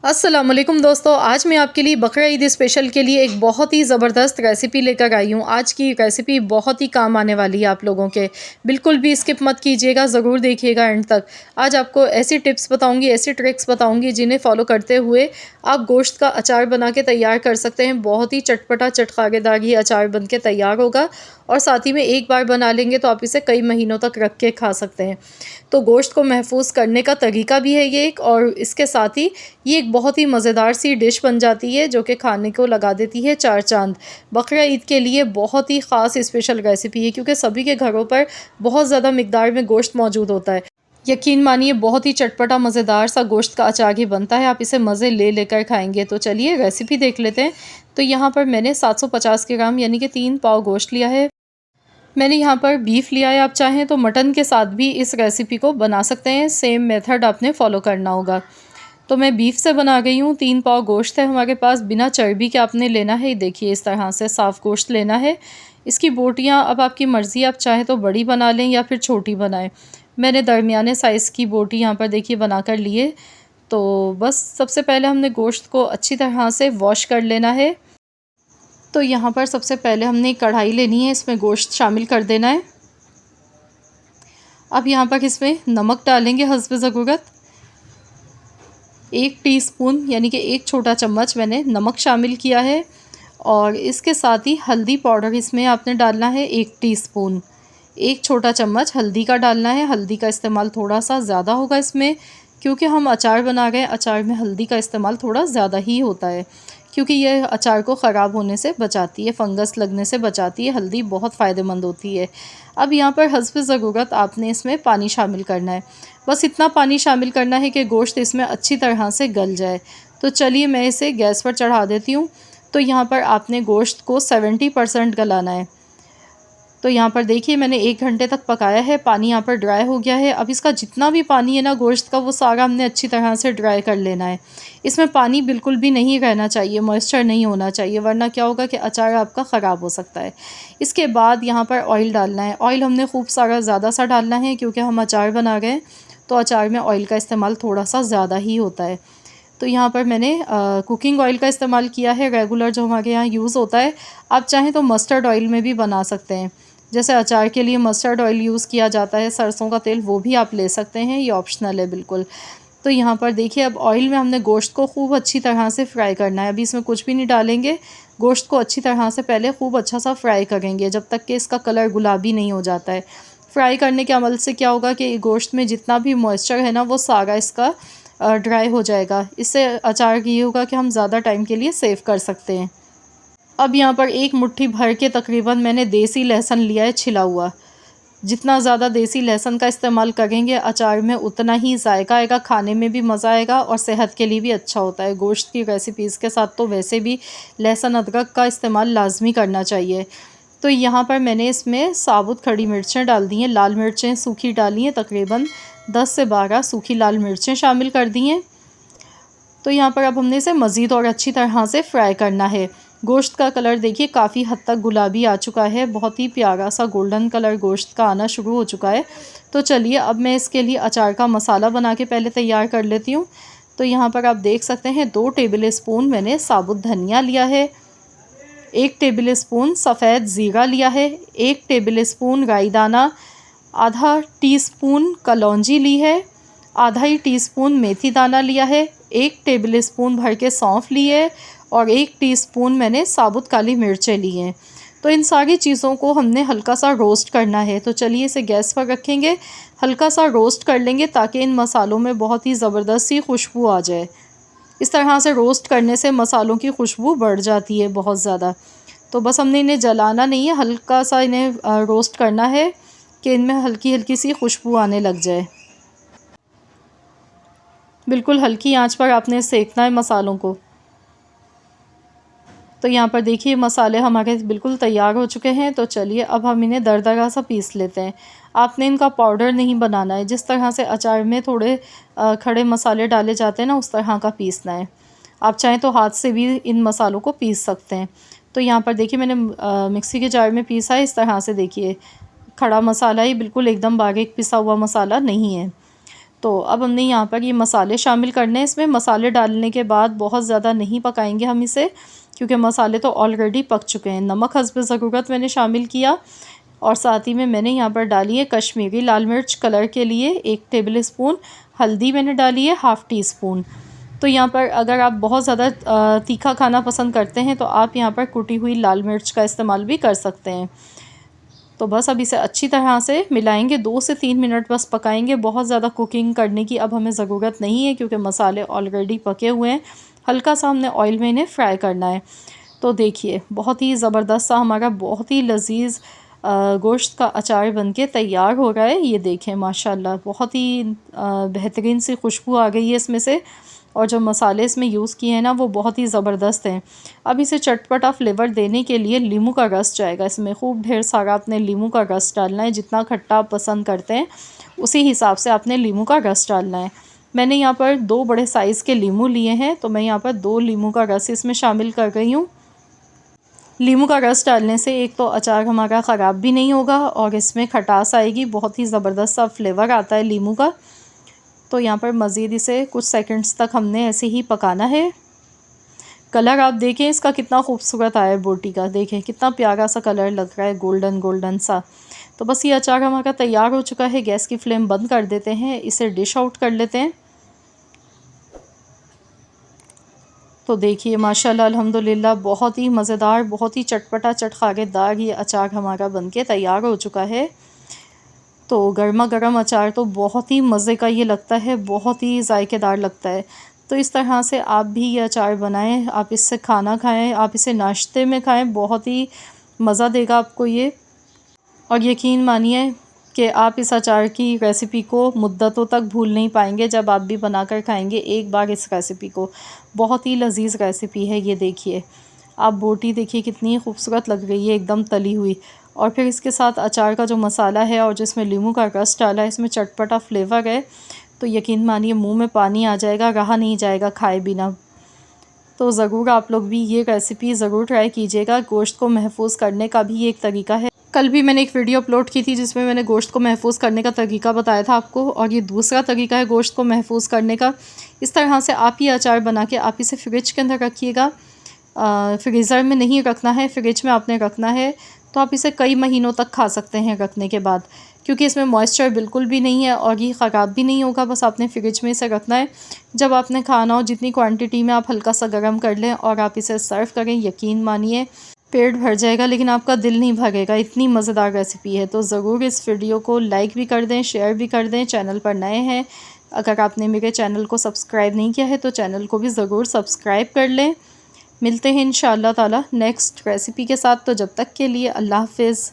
अस्सलाम वालेकुम दोस्तों, आज मैं आपके लिए बकरा ईद स्पेशल के लिए एक बहुत ही ज़बरदस्त रेसिपी लेकर आई हूँ। आज की रेसिपी बहुत ही काम आने वाली है आप लोगों के। बिल्कुल भी स्किप मत कीजिएगा, ज़रूर देखिएगा एंड तक। आज आपको ऐसी टिप्स बताऊँगी, ऐसी ट्रिक्स बताऊँगी जिन्हें फ़ॉलो करते हुए आप गोश्त का अचार बना के तैयार कर सकते हैं। बहुत ही चटपटा चटखारेदार ये अचार बन के तैयार होगा और साथ ही में एक बार बना लेंगे तो आप इसे कई महीनों तक रख के खा सकते हैं। तो गोश्त को महफूज़ करने का तरीका भी है ये एक, और इसके साथ ही ये एक बहुत ही मज़ेदार सी डिश बन जाती है जो कि खाने को लगा देती है चार चाँद। बकरा ईद के लिए बहुत ही ख़ास स्पेशल रेसिपी है क्योंकि सभी के घरों पर बहुत ज़्यादा मिक़दार में गोश्त मौजूद होता है। यकीन मानिए बहुत ही चटपटा मज़ेदार सा गोश्त का अचार ही बनता है, आप इसे मज़े ले लेकर खाएँगे। तो चलिए रेसिपी देख लेते हैं। तो यहाँ पर मैंने 750 ग्राम यानी कि 3 पाव गोश्त लिया है। मैंने यहाँ पर बीफ लिया है, आप चाहें तो मटन के साथ भी इस रेसिपी को बना सकते हैं, सेम मेथड आपने फॉलो करना होगा। तो मैं बीफ से बना गई हूँ। 3 पाव गोश्त है हमारे पास, बिना चर्बी के आपने लेना है। देखिए इस तरह से साफ़ गोश्त लेना है। इसकी बोटियाँ अब आपकी मर्ज़ी, आप चाहें तो बड़ी बना लें या फिर छोटी बनाएं। मैंने दरमियाने साइज़ की बोटी यहाँ पर देखिए बना कर लिए। तो बस सबसे पहले हमने गोश्त को अच्छी तरह से वॉश कर लेना है। तो यहाँ पर सबसे पहले हमने एक कढ़ाई लेनी है, इसमें गोश्त शामिल कर देना है। अब यहाँ पर इसमें नमक डालेंगे हस्ब ज़रूरत। 1 टीस्पून यानी कि 1 छोटा चम्मच मैंने नमक शामिल किया है। और इसके साथ ही हल्दी पाउडर इसमें आपने डालना है 1 टीस्पून। 1 छोटा चम्मच हल्दी का डालना है। हल्दी का इस्तेमाल थोड़ा सा ज़्यादा होगा इसमें, क्योंकि हम अचार बना रहे हैं। अचार में हल्दी का इस्तेमाल थोड़ा ज़्यादा ही होता है, क्योंकि यह अचार को ख़राब होने से बचाती है, फंगस लगने से बचाती है। हल्दी बहुत फ़ायदेमंद होती है। अब यहाँ पर हस्ब ज़रूरत आपने इसमें पानी शामिल करना है। बस इतना पानी शामिल करना है कि गोश्त इसमें अच्छी तरह से गल जाए। तो चलिए मैं इसे गैस पर चढ़ा देती हूँ। तो यहाँ पर आपने गोश्त को 70% गलाना है। तो यहाँ पर देखिए मैंने 1 घंटे तक पकाया है, पानी यहाँ पर ड्राई हो गया है। अब इसका जितना भी पानी है ना गोश्त का, वो सारा हमने अच्छी तरह से ड्राई कर लेना है। इसमें पानी बिल्कुल भी नहीं रहना चाहिए, मॉइस्चर नहीं होना चाहिए, वरना क्या होगा कि अचार आपका ख़राब हो सकता है। इसके बाद यहाँ पर ऑयल डालना है। ऑयल हमने खूब सारा ज़्यादा सा डालना है, क्योंकि हम अचार बना रहे हैं तो अचार में ऑयल का इस्तेमाल थोड़ा सा ज़्यादा ही होता है। तो यहाँ पर मैंने कुकिंग ऑयल का इस्तेमाल किया है, रेगुलर जो हमारे यहाँ यूज़ होता है। आप चाहें तो मस्टर्ड ऑयल में भी बना सकते हैं। जैसे अचार के लिए मस्टर्ड ऑयल यूज़ किया जाता है, सरसों का तेल, वो भी आप ले सकते हैं, ये ऑप्शनल है बिल्कुल। तो यहाँ पर देखिए अब ऑयल में हमने गोश्त को खूब अच्छी तरह से फ्राई करना है। अभी इसमें कुछ भी नहीं डालेंगे, गोश्त को अच्छी तरह से पहले खूब अच्छा सा फ्राई करेंगे जब तक कि इसका कलर गुलाबी नहीं हो जाता है। फ्राई करने के अमल से क्या होगा कि गोश्त में जितना भी मॉइस्चर है ना, वो सारा इसका ड्राई हो जाएगा। इससे अचार ये होगा कि हम ज़्यादा टाइम के लिए सेव कर सकते हैं। अब यहाँ पर 1 मुट्ठी भर के तकरीबन मैंने देसी लहसुन लिया है छिला हुआ। जितना ज़्यादा देसी लहसुन का इस्तेमाल करेंगे अचार में, उतना ही जायका आएगा, खाने में भी मज़ा आएगा और सेहत के लिए भी अच्छा होता है। गोश्त की रेसिपीज़ के साथ तो वैसे भी लहसुन अदरक का इस्तेमाल लाजमी करना चाहिए। तो यहाँ पर मैंने इसमें साबुत खड़ी मिर्चें डाल दी हैं, लाल मिर्चें सूखी डाली हैं, तकरीबन 10 से 12 सूखी लाल मिर्चें शामिल कर दी हैं। तो यहाँ पर अब हमने इसे मज़ीद और अच्छी तरह से फ्राई करना है। गोश्त का कलर देखिए काफ़ी हद तक गुलाबी आ चुका है, बहुत ही प्यारा सा गोल्डन कलर गोश्त का आना शुरू हो चुका है। तो चलिए अब मैं इसके लिए अचार का मसाला बना के पहले तैयार कर लेती हूँ। तो यहाँ पर आप देख सकते हैं 2 टेबल स्पून मैंने साबुत धनिया लिया है, 1 टेबल स्पून सफ़ेद ज़ीरा लिया है, 1 टेबल स्पून राई दाना, आधा टीस्पून कलौंजी ली है, आधा ही टीस्पून मेथी दाना लिया है, 1 टेबल स्पून भर के सौंफ ली है और 1 टीस्पून मैंने साबुत काली मिर्चें ली हैं। तो इन सारी चीज़ों को हमने हल्का सा रोस्ट करना है। तो चलिए इसे गैस पर रखेंगे, हल्का सा रोस्ट कर लेंगे ताकि इन मसालों में बहुत ही ज़बरदस्त सी खुशबू आ जाए। इस तरह से रोस्ट करने से मसालों की खुशबू बढ़ जाती है बहुत ज़्यादा। तो बस हमने इन्हें जलाना नहीं है, हल्का सा इन्हें रोस्ट करना है कि इनमें हल्की हल्की सी खुशबू आने लग जाए। बिल्कुल हल्की आंच पर आपने सेकना है मसालों को। तो यहाँ पर देखिए मसाले हमारे बिल्कुल तैयार हो चुके हैं। तो चलिए अब हम इन्हें दरदरा सा पीस लेते हैं। आपने इनका पाउडर नहीं बनाना है, जिस तरह से अचार में थोड़े खड़े मसाले डाले जाते हैं ना, उस तरह का पीसना है। आप चाहें तो हाथ से भी इन मसालों को पीस सकते हैं। तो यहाँ पर देखिए मैंने मिक्सी के जार में पीसा है। इस तरह से देखिए खड़ा मसाला ही, बिल्कुल एकदम बारीक पिसा हुआ मसाला नहीं है। तो अब हमने यहाँ पर ये मसाले शामिल करने हैं इसमें। मसाले डालने के बाद बहुत ज़्यादा नहीं पकाएंगे हम इसे, क्योंकि मसाले तो ऑलरेडी पक चुके हैं। नमक हस्ब ज़रूरत मैंने शामिल किया, और साथ ही में मैंने यहाँ पर डाली है कश्मीरी लाल मिर्च कलर के लिए 1 टेबल स्पून। हल्दी मैंने डाली है ½ टी स्पून। तो यहाँ पर अगर आप बहुत ज़्यादा तीखा खाना पसंद करते हैं तो आप यहाँ पर कुटी हुई लाल मिर्च का इस्तेमाल भी कर सकते हैं। तो बस अब इसे अच्छी तरह से मिलाएंगे, 2 से 3 मिनट बस पकाएंगे। बहुत ज़्यादा कुकिंग करने की अब हमें ज़रूरत नहीं है, क्योंकि मसाले ऑलरेडी पके हुए हैं। हल्का सा हमने ऑयल में इन्हें फ्राई करना है। तो देखिए बहुत ही ज़बरदस्त सा हमारा बहुत ही लजीज गोश्त का अचार बनके तैयार हो रहा है। ये देखें माशाल्लाह बहुत ही बेहतरीन सी खुशबू आ गई है इसमें से, और जो मसाले इसमें यूज़ किए हैं ना वो बहुत ही ज़बरदस्त हैं। अब इसे चटपटा फ्लेवर देने के लिए नींबू का रस जाएगा इसमें। खूब ढेर सारा आपने नींबू का रस डालना है, जितना खट्टा आप पसंद करते हैं उसी हिसाब से आपने नींबू का रस डालना है। मैंने यहाँ पर 2 बड़े साइज़ के नींबू लिए हैं, तो मैं यहाँ पर 2 नींबू का रस इसमें शामिल कर रही हूँ। नींबू का रस डालने से एक तो अचार हमारा ख़राब भी नहीं होगा और इसमें खटास आएगी, बहुत ही ज़बरदस्त सा फ्लेवर आता है नींबू का। तो यहाँ पर मज़ीद इसे कुछ सेकंड्स तक हमने ऐसे ही पकाना है। कलर आप देखें इसका कितना खूबसूरत आया है बोटी का, देखें कितना प्यारा सा कलर लग रहा है, गोल्डन गोल्डन सा। तो बस ये अचार हमारा तैयार हो चुका है। गैस की फ्लेम बंद कर देते हैं, इसे डिश आउट कर लेते हैं। तो देखिए माशाल्लाह अल्हम्दुलिल्लाह बहुत ही मज़ेदार, बहुत ही चटपटा चटखारेदार ये अचार हमारा बनके तैयार हो चुका है। तो गर्मा गर्म अचार तो बहुत ही मज़े का ये लगता है, बहुत ही ज़ायकेदार लगता है। तो इस तरह से आप भी ये अचार बनाएं, आप इससे खाना खाएं, आप इसे नाश्ते में खाएं, बहुत ही मज़ा देगा आपको ये। और यकीन मानिए कि आप इस अचार की रेसिपी को मुद्दतों तक भूल नहीं पाएंगे जब आप भी बनाकर खाएंगे एक बार इस रेसिपी को। बहुत ही लजीज रेसिपी है ये। देखिए आप बोटी देखिए कितनी खूबसूरत लग रही है, एकदम तली हुई। और फिर इसके साथ अचार का जो मसाला है और जिसमें नींबू का रस डाला है, इसमें चटपटा फ्लेवर है, तो यकीन मानिए मुंह में पानी आ जाएगा, रहा नहीं जाएगा खाए बिना। तो ज़रूर आप लोग भी ये रेसिपी ज़रूर ट्राई कीजिएगा। गोश्त को महफूज करने का भी एक तरीका है। कल भी मैंने एक वीडियो अपलोड की थी जिसमें मैंने गोश्त को महफूज करने का तरीका बताया था आपको, और ये दूसरा तरीका है गोश्त को महफूज करने का। इस तरह से आप ये अचार बना के आप इसे फ्रिज के अंदर रखिएगा। फ्रीज़र में नहीं रखना है, फ्रिज में आपने रखना है, तो आप इसे कई महीनों तक खा सकते हैं रखने के बाद, क्योंकि इसमें मॉइस्चर बिल्कुल भी नहीं है और ये ख़राब भी नहीं होगा। बस आपने फ्रिज में इसे रखना है। जब आपने खाना हो जितनी क्वांटिटी में आप हल्का सा गर्म कर लें और आप इसे सर्व करें, यकीन मानिए पेट भर जाएगा लेकिन आपका दिल नहीं भरेगा, इतनी मज़ेदार रेसिपी है। तो ज़रूर इस वीडियो को लाइक भी कर दें, शेयर भी कर दें। चैनल पर नए हैं, अगर आपने मेरे चैनल को सब्सक्राइब नहीं किया है तो चैनल को भी ज़रूर सब्सक्राइब कर लें। मिलते हैं इंशाअल्लाह ताला नेक्स्ट रेसिपी के साथ। तो जब तक के लिए अल्लाह हाफ़िज़।